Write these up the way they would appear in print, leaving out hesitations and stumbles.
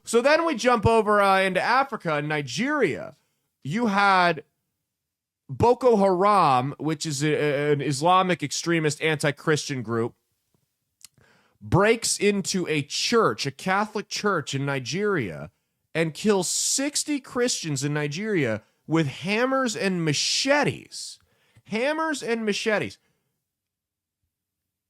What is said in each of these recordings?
So then we jump over into Africa and Nigeria. You had Boko Haram, which is an Islamic extremist anti-Christian group, breaks into a church, a Catholic church in Nigeria, and kills 60 Christians in Nigeria with hammers and machetes. Hammers and machetes.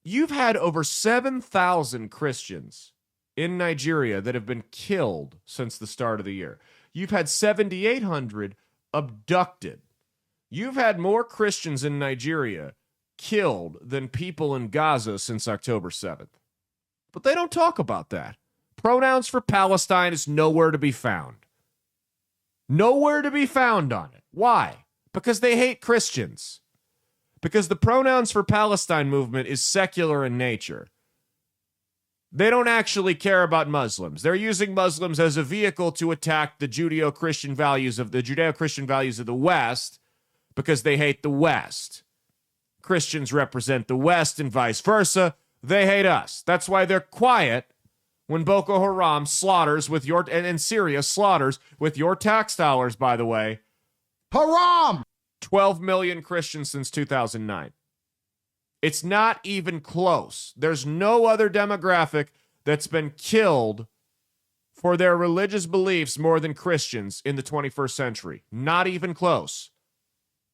You've had over 7,000 Christians in Nigeria that have been killed since the start of the year. You've had 7,800 abducted. You've had more Christians in Nigeria killed than people in Gaza since October 7th. But they don't talk about that. Pronouns for Palestine is nowhere to be found. Nowhere to be found on it. Why? Because they hate Christians. Because the pronouns for Palestine movement is secular in nature. They don't actually care about Muslims. They're using Muslims as a vehicle to attack the Judeo-Christian values of the West because they hate the West. Christians represent the West and vice versa. They hate us. That's why they're quiet when Boko Haram slaughters with your, and Syria slaughters with your tax dollars, by the way. Haram! 12 million Christians since 2009. It's not even close. There's no other demographic that's been killed for their religious beliefs more than Christians in the 21st century. Not even close.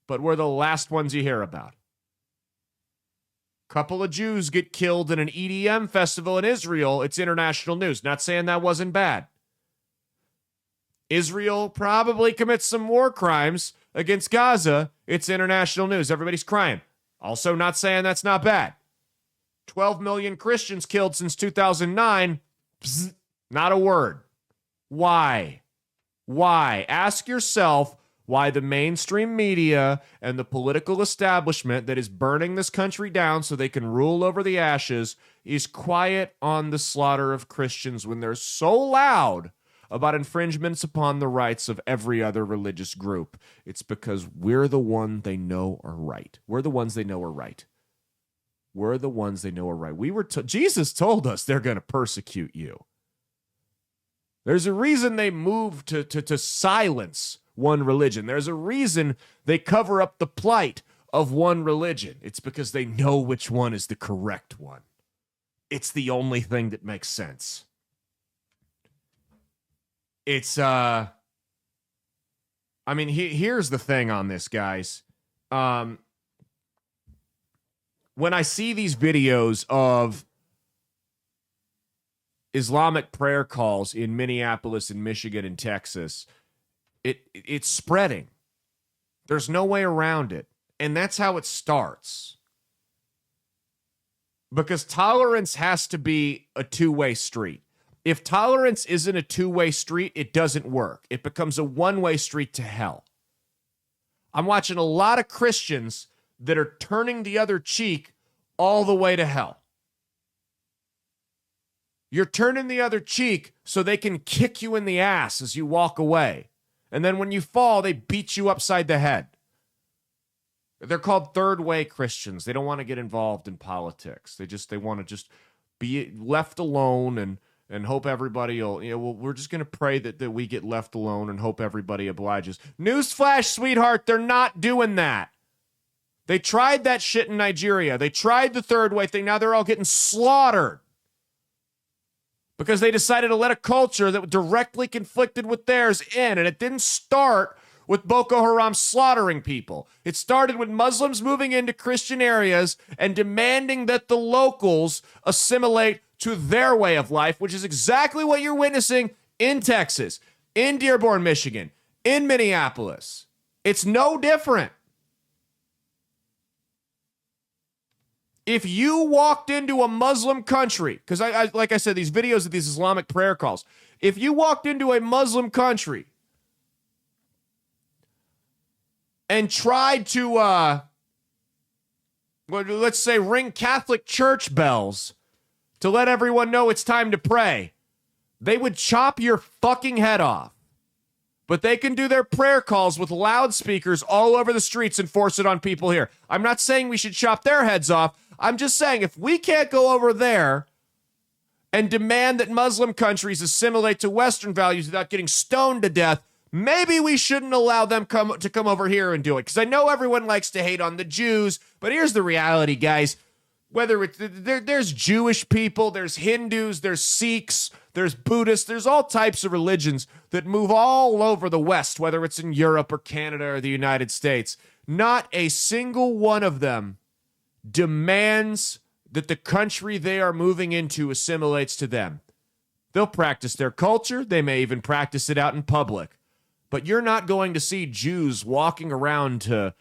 But we're the last ones you hear about. Couple of Jews get killed in an EDM festival in Israel. It's international news. Not saying that wasn't bad. Israel probably commits some war crimes against Gaza. It's international news. Everybody's crying. Also not saying that's not bad. 12 million Christians killed since 2009. Psst, not a word. Why? Why? Ask yourself why the mainstream media and the political establishment that is burning this country down so they can rule over the ashes is quiet on the slaughter of Christians when they're so loud about infringements upon the rights of every other religious group. It's because we're the one they know are right. We're the ones they know are right. We're the ones they know are right. Jesus told us they're going to persecute you. There's a reason they moved to silence one religion. There's a reason they cover up the plight of one religion. It's because they know which one is the correct one. It's the only thing that makes sense. It's, here's the thing on this, guys. When I see these videos of Islamic prayer calls in Minneapolis and Michigan and Texas, it's spreading. There's no way around it. And that's how it starts. Because tolerance has to be a two-way street. If tolerance isn't a two-way street, it doesn't work. It becomes a one-way street to hell. I'm watching a lot of Christians that are turning the other cheek all the way to hell. You're turning the other cheek so they can kick you in the ass as you walk away. And then when you fall, they beat you upside the head. They're called third-way Christians. They don't want to get involved in politics. They want to just be left alone and hope everybody will, we're just going to pray that we get left alone and hope everybody obliges. Newsflash, sweetheart, they're not doing that. They tried that shit in Nigeria. They tried the third way thing. Now they're all getting slaughtered because they decided to let a culture that directly conflicted with theirs in. And it didn't start with Boko Haram slaughtering people. It started with Muslims moving into Christian areas and demanding that the locals assimilate to their way of life, which is exactly what you're witnessing in Texas, in Dearborn, Michigan, in Minneapolis. It's no different. If you walked into a Muslim country, because I like I said, these videos of these Islamic prayer calls, if you walked into a Muslim country and tried to, let's say, ring Catholic church bells to let everyone know it's time to pray, they would chop your fucking head off. But they can do their prayer calls with loudspeakers all over the streets and force it on people here. I'm not saying we should chop their heads off. I'm just saying if we can't go over there and demand that Muslim countries assimilate to Western values without getting stoned to death, maybe we shouldn't allow them to come over here and do it. Because I know everyone likes to hate on the Jews, but here's the reality, guys. Whether it's there's Jewish people, there's Hindus, there's Sikhs, there's Buddhists, there's all types of religions that move all over the West, whether it's in Europe or Canada or the United States. Not a single one of them demands that the country they are moving into assimilates to them. They'll practice their culture. They may even practice it out in public. But you're not going to see Jews walking around to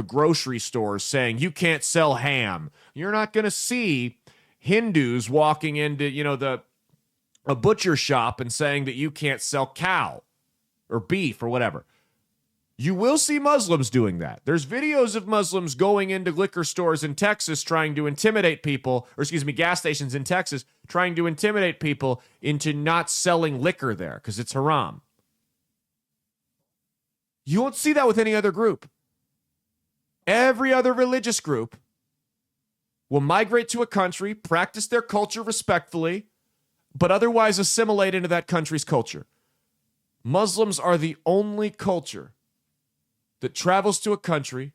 grocery stores saying, you can't sell ham. You're not going to see Hindus walking into, a butcher shop and saying that you can't sell cow or beef or whatever. You will see Muslims doing that. There's videos of Muslims going into liquor stores in Texas trying to intimidate people, gas stations in Texas, trying to intimidate people into not selling liquor there because it's haram. You won't see that with any other group. Every other religious group will migrate to a country, practice their culture respectfully, but otherwise assimilate into that country's culture. Muslims are the only culture that travels to a country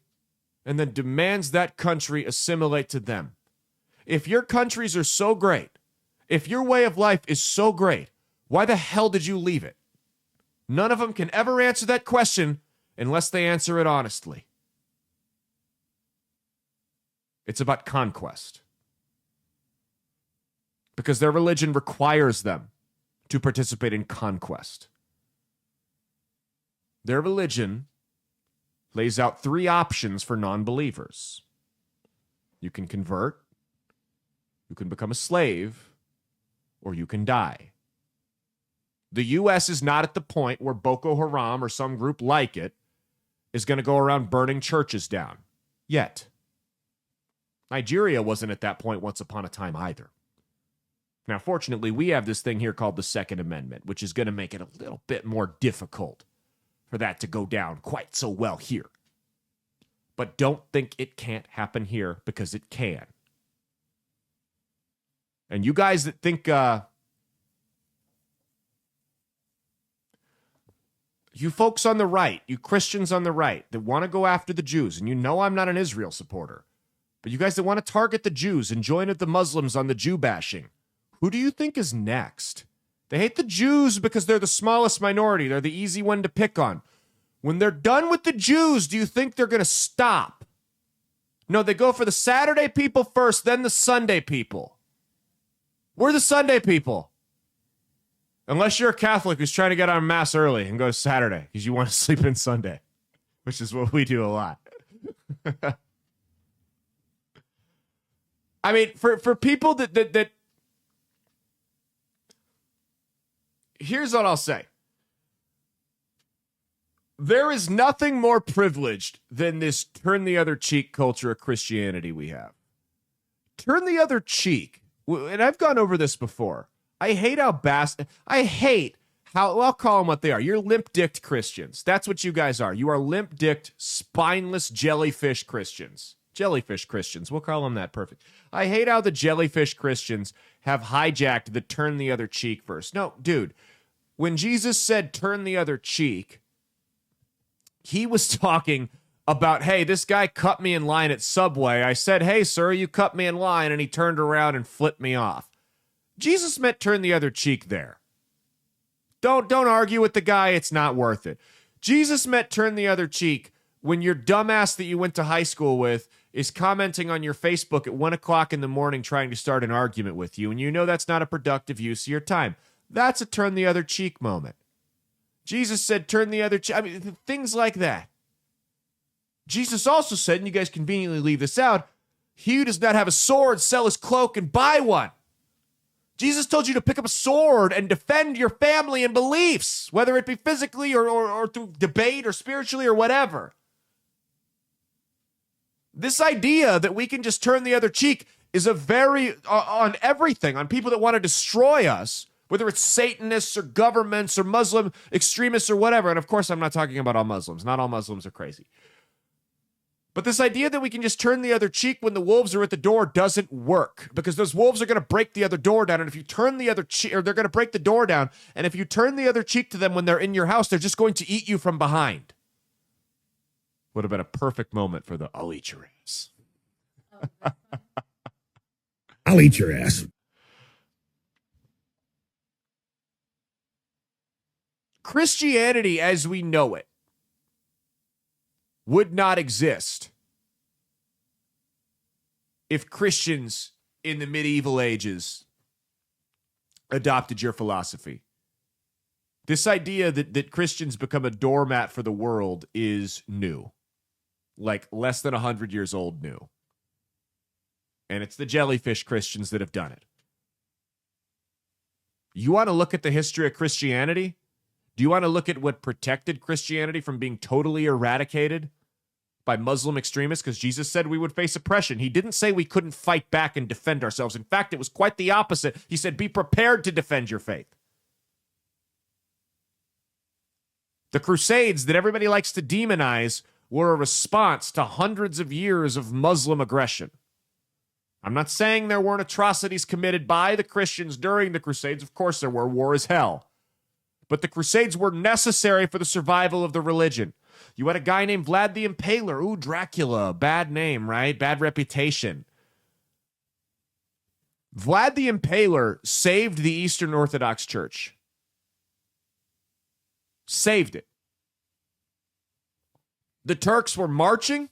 and then demands that country assimilate to them. If your countries are so great, if your way of life is so great, why the hell did you leave it? None of them can ever answer that question unless they answer it honestly. It's about conquest. Because their religion requires them to participate in conquest. Their religion lays out 3 options for non-believers. You can convert, you can become a slave, or you can die. The U.S. is not at the point where Boko Haram or some group like it is going to go around burning churches down. Yet. Nigeria wasn't at that point once upon a time either. Now, fortunately, we have this thing here called the Second Amendment, which is going to make it a little bit more difficult for that to go down quite so well here. But don't think it can't happen here, because it can. And you guys that think, you folks on the right, you Christians on the right that want to go after the Jews, and you know I'm not an Israel supporter, but you guys that want to target the Jews and join with the Muslims on the Jew bashing, who do you think is next? They hate the Jews because they're the smallest minority. They're the easy one to pick on. When they're done with the Jews, do you think they're going to stop? No, they go for the Saturday people first, then the Sunday people. We're the Sunday people. Unless you're a Catholic who's trying to get on Mass early and go Saturday because you want to sleep in Sunday, which is what we do a lot. I mean, for people that here's what I'll say. There is nothing more privileged than this turn the other cheek culture of Christianity we have. Turn the other cheek. And I've gone over this before. I hate how I'll call them what they are. You're limp-dicked Christians. That's what you guys are. You are limp-dicked, spineless jellyfish Christians. Jellyfish Christians. We'll call them that. Perfect. I hate how the jellyfish Christians have hijacked the turn the other cheek verse. No, dude. When Jesus said turn the other cheek, he was talking about, hey, this guy cut me in line at Subway. I said, hey, sir, you cut me in line. And he turned around and flipped me off. Jesus meant turn the other cheek there. Don't argue with the guy. It's not worth it. Jesus meant turn the other cheek when your dumbass that you went to high school with is commenting on your Facebook at 1 o'clock in the morning trying to start an argument with you, and you know that's not a productive use of your time. That's a turn the other cheek moment. Jesus said turn the other cheek. I mean, things like that. Jesus also said, and you guys conveniently leave this out, he who does not have a sword, sell his cloak and buy one. Jesus told you to pick up a sword and defend your family and beliefs, whether it be physically or through debate or spiritually or whatever. This idea that we can just turn the other cheek is a very, on everything, on people that want to destroy us, whether it's Satanists or governments or Muslim extremists or whatever. And of course, I'm not talking about all Muslims. Not all Muslims are crazy. But this idea that we can just turn the other cheek when the wolves are at the door doesn't work, because those wolves are going to break the other door down. And if you turn the other cheek, or they're going to break the door down. And if you turn the other cheek to them when they're in your house, they're just going to eat you from behind. Would have been a perfect moment for the I'll eat your ass. I'll eat your ass. Christianity as we know it would not exist if Christians in the medieval ages adopted your philosophy. This idea that Christians become a doormat for the world is new. Like less than 100 years old new. And it's the jellyfish Christians that have done it. You want to look at the history of Christianity? Do you want to look at what protected Christianity from being totally eradicated by Muslim extremists? Because Jesus said we would face oppression. He didn't say we couldn't fight back and defend ourselves. In fact, it was quite the opposite. He said, be prepared to defend your faith. The Crusades that everybody likes to demonize were a response to hundreds of years of Muslim aggression. I'm not saying there weren't atrocities committed by the Christians during the Crusades. Of course there were. War is hell. But the Crusades were necessary for the survival of the religion. You had a guy named Vlad the Impaler. Ooh, Dracula. Bad name, right? Bad reputation. Vlad the Impaler saved the Eastern Orthodox Church. Saved it. The Turks were marching.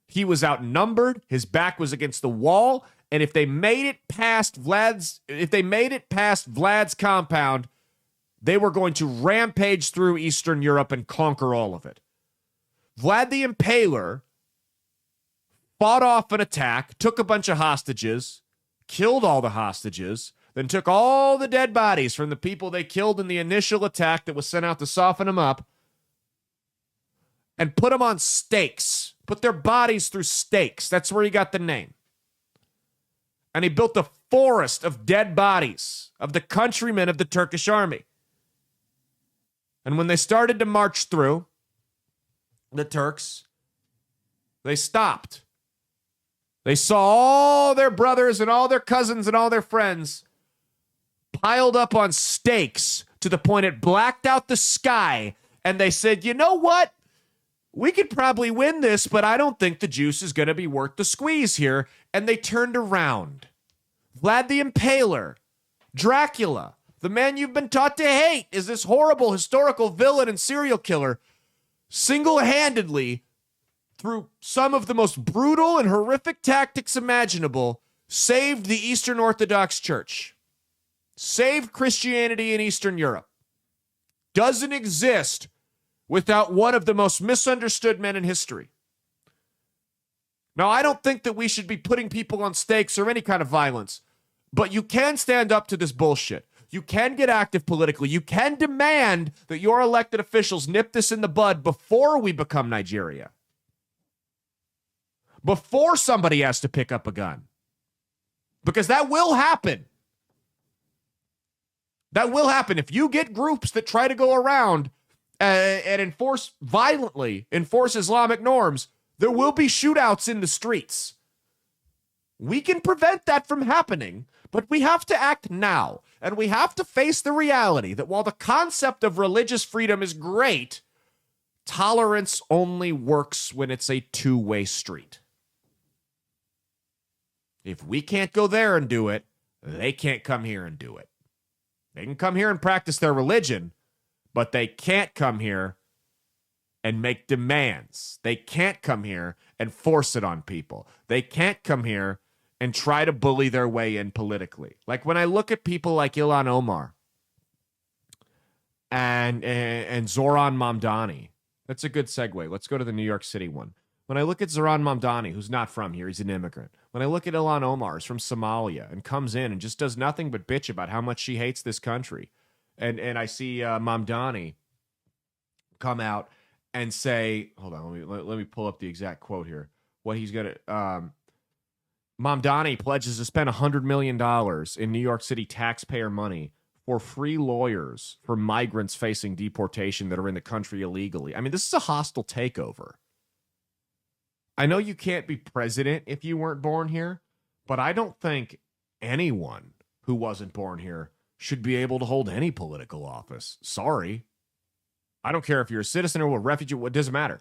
He was outnumbered. His back was against the wall. And if they made it past Vlad's compound, they were going to rampage through Eastern Europe and conquer all of it. Vlad the Impaler fought off an attack, took a bunch of hostages, killed all the hostages, then took all the dead bodies from the people they killed in the initial attack that was sent out to soften them up, and put them on stakes. Put their bodies through stakes. That's where he got the name. And he built a forest of dead bodies of the countrymen of the Turkish army. And when they started to march through, the Turks, they stopped. They saw all their brothers and all their cousins and all their friends piled up on stakes to the point it blacked out the sky. And they said, you know what? We could probably win this, but I don't think the juice is going to be worth the squeeze here. And they turned around. Vlad the Impaler, Dracula, the man you've been taught to hate, is this horrible historical villain and serial killer, single-handedly, through some of the most brutal and horrific tactics imaginable, saved the Eastern Orthodox Church. Saved Christianity in Eastern Europe. Doesn't exist without one of the most misunderstood men in history. Now, I don't think that we should be putting people on stakes or any kind of violence, but you can stand up to this bullshit. You can get active politically. You can demand that your elected officials nip this in the bud before we become Nigeria. Before somebody has to pick up a gun. Because that will happen. That will happen. If you get groups that try to go around and enforce Islamic norms, there will be shootouts in the streets. We can prevent that from happening, but we have to act now. And we have to face the reality that while the concept of religious freedom is great, tolerance only works when it's a two-way street. If we can't go there and do it, they can't come here and do it. They can come here and practice their religion, but they can't come here and make demands. They can't come here and force it on people. They can't come here and try to bully their way in politically. Like when I look at people like Ilhan Omar and Zoran Mamdani, that's a good segue. Let's go to the New York City one. When I look at Zoran Mamdani, who's not from here, he's an immigrant. When I look at Ilhan Omar, who's from Somalia and comes in and just does nothing but bitch about how much she hates this country. And I see Mamdani come out and say, hold on, let me pull up the exact quote here. What he's going to... Mamdani pledges to spend $100 million in New York City taxpayer money for free lawyers for migrants facing deportation that are in the country illegally. I mean, this is a hostile takeover. I know you can't be president if you weren't born here, but I don't think anyone who wasn't born here should be able to hold any political office. Sorry. I don't care if you're a citizen or a refugee, it doesn't matter.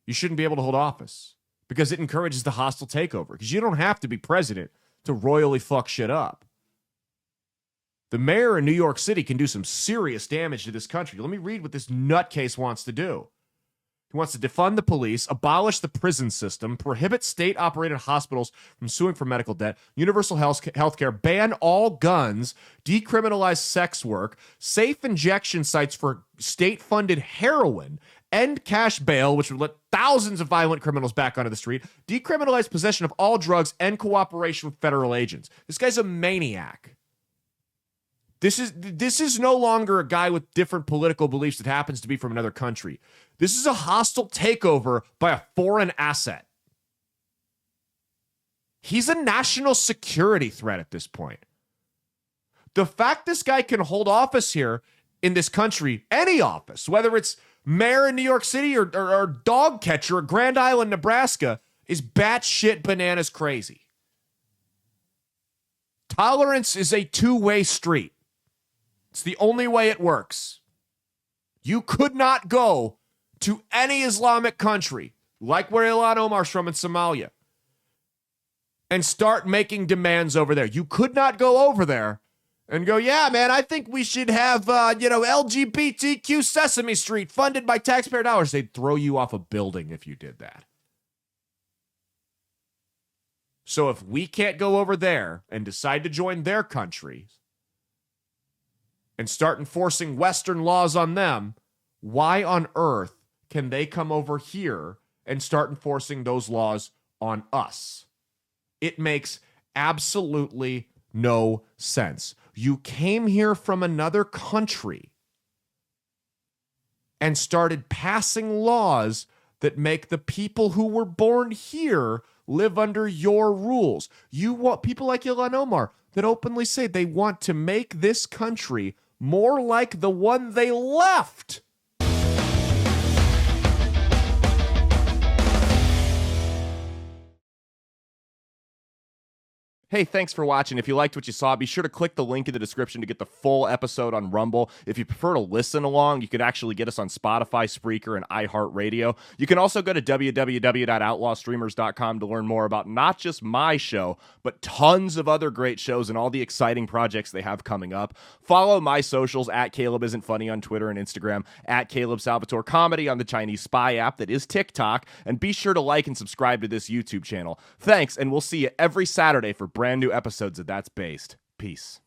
You shouldn't be able to hold office because it encourages the hostile takeover, because you don't have to be president to royally fuck shit up. The mayor in New York City can do some serious damage to this country. Let me read what this nutcase wants to do. He wants to defund the police, abolish the prison system, prohibit state-operated hospitals from suing for medical debt, universal health care, ban all guns, decriminalize sex work, safe injection sites for state-funded heroin, end cash bail, which would let thousands of violent criminals back onto the street, decriminalize possession of all drugs, and cooperation with federal agents. This guy's a maniac. This is no longer a guy with different political beliefs that happens to be from another country. This is a hostile takeover by a foreign asset. He's a national security threat at this point. The fact this guy can hold office here in this country, any office, whether it's mayor in New York City or dog catcher at Grand Island, Nebraska, is batshit bananas crazy. Tolerance is a two-way street. It's the only way it works. You could not go to any Islamic country, like where Ilhan Omar's from in Somalia, and start making demands over there. You could not go over there and go, yeah, man, I think we should have, LGBTQ Sesame Street funded by taxpayer dollars. They'd throw you off a building if you did that. So if we can't go over there and decide to join their country and start enforcing Western laws on them, why on earth can they come over here and start enforcing those laws on us? It makes absolutely no sense. You came here from another country and started passing laws that make the people who were born here live under your rules. You want people like Ilhan Omar that openly say they want to make this country more like the one they left. Hey, thanks for watching. If you liked what you saw, be sure to click the link in the description to get the full episode on Rumble. If you prefer to listen along, you could actually get us on Spotify, Spreaker, and iHeartRadio. You can also go to www.outlawstreamers.com to learn more about not just my show, but tons of other great shows and all the exciting projects they have coming up. Follow my socials at Caleb Isn't Funny on Twitter and Instagram, at Caleb Salvatore Comedy on the Chinese Spy app that is TikTok, and be sure to like and subscribe to this YouTube channel. Thanks, and we'll see you every Saturday for brand new episodes of That's Based. Peace.